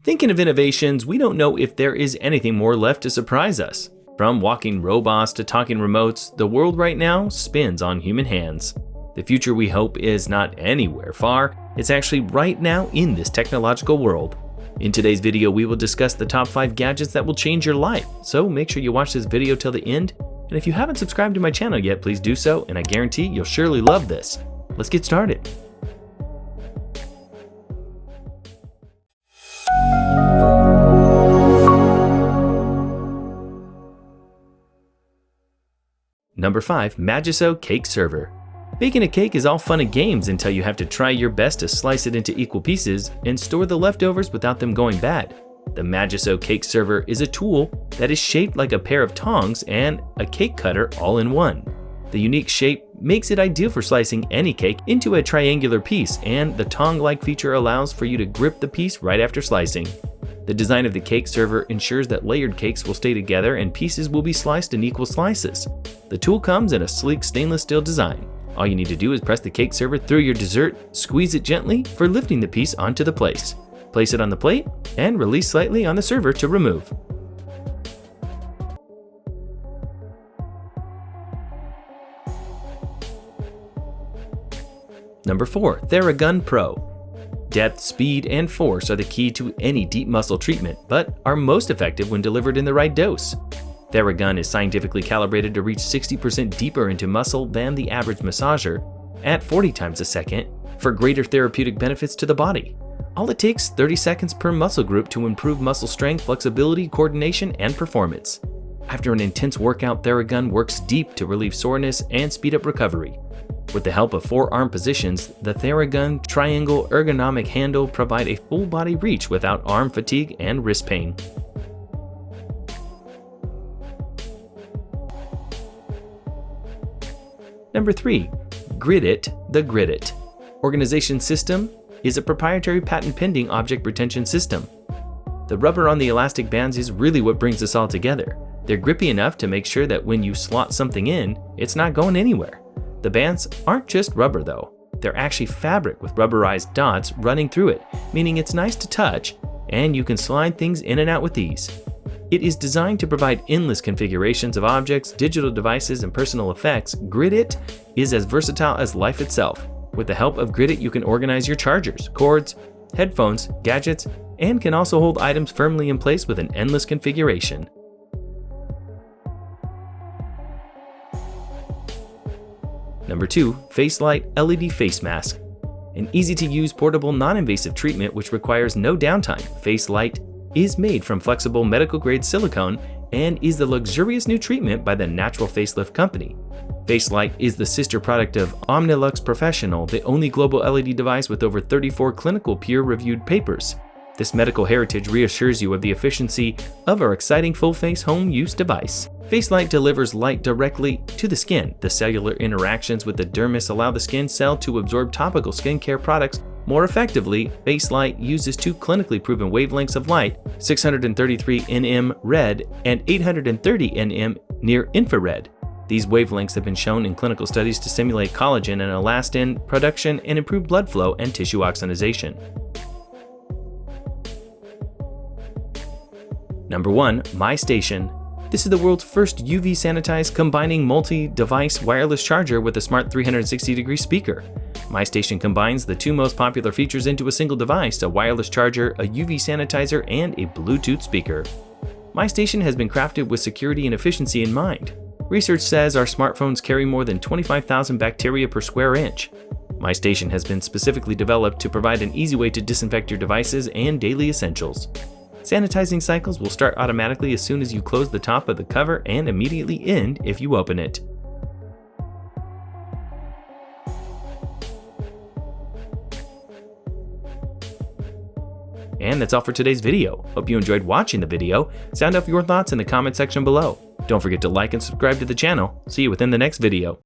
Thinking of innovations, we don't know if there is anything more left to surprise us. From walking robots to talking remotes, the world right now spins on human hands. The future we hope is not anywhere far, it's actually right now in this technological world. In today's video, we will discuss the top 5 gadgets that will change your life, so make sure you watch this video till the end. And if you haven't subscribed to my channel yet, please do so, and I guarantee you'll surely love this. Let's get started. Number 5. Magisso Cake Server. Baking a cake is all fun and games until you have to try your best to slice it into equal pieces and store the leftovers without them going bad. The Magisso Cake Server is a tool that is shaped like a pair of tongs and a cake cutter all in one. The unique shape makes it ideal for slicing any cake into a triangular piece, and the tong-like feature allows for you to grip the piece right after slicing. The design of the cake server ensures that layered cakes will stay together and pieces will be sliced in equal slices. The tool comes in a sleek stainless steel design. All you need to do is press the cake server through your dessert, squeeze it gently for lifting the piece onto the plate. Place it on the plate and release slightly on the server to remove. Number 4. Theragun Pro. Depth, speed, and force are the key to any deep muscle treatment, but are most effective when delivered in the right dose. Theragun is scientifically calibrated to reach 60% deeper into muscle than the average massager, at 40 times a second, for greater therapeutic benefits to the body. All it takes 30 seconds per muscle group to improve muscle strength, flexibility, coordination, and performance. After an intense workout, Theragun works deep to relieve soreness and speed up recovery. With the help of 4 arm positions, the Theragun triangle ergonomic handle provide a full body reach without arm fatigue and wrist pain. Number 3. Gridit, the Gridit. Organization System is a proprietary patent-pending object retention system. The rubber on the elastic bands is really what brings this all together. They're grippy enough to make sure that when you slot something in, it's not going anywhere. The bands aren't just rubber though. They're actually fabric with rubberized dots running through it, meaning it's nice to touch, and you can slide things in and out with ease. It is designed to provide endless configurations of objects, digital devices, and personal effects. Gridit is as versatile as life itself. With the help of Gridit, you can organize your chargers, cords, headphones, gadgets, and can also hold items firmly in place with an endless configuration. Number 2. Facelight LED Face Mask. An easy-to-use, portable, non-invasive treatment which requires no downtime. Facelight is made from flexible medical-grade silicone and is the luxurious new treatment by the Natural Facelift Company. Facelight is the sister product of Omnilux Professional, the only global LED device with over 34 clinical peer-reviewed papers. This medical heritage reassures you of the efficiency of our exciting full-face home use device. Facelight delivers light directly to the skin. The cellular interactions with the dermis allow the skin cell to absorb topical skincare products more effectively. Facelight uses 2 clinically proven wavelengths of light, 633 nm red and 830 nm near infrared. These wavelengths have been shown in clinical studies to stimulate collagen and elastin production and improve blood flow and tissue oxygenation. Number 1. MyStation. This is the world's first UV sanitized combining multi-device wireless charger with a smart 360-degree speaker. MyStation combines the 2 most popular features into a single device: a wireless charger, a UV sanitizer, and a Bluetooth speaker. MyStation has been crafted with security and efficiency in mind. Research says our smartphones carry more than 25,000 bacteria per square inch. MyStation has been specifically developed to provide an easy way to disinfect your devices and daily essentials. Sanitizing cycles will start automatically as soon as you close the top of the cover and immediately end if you open it. And that's all for today's video. Hope you enjoyed watching the video. Sound off your thoughts in the comment section below. Don't forget to like and subscribe to the channel. See you within the next video.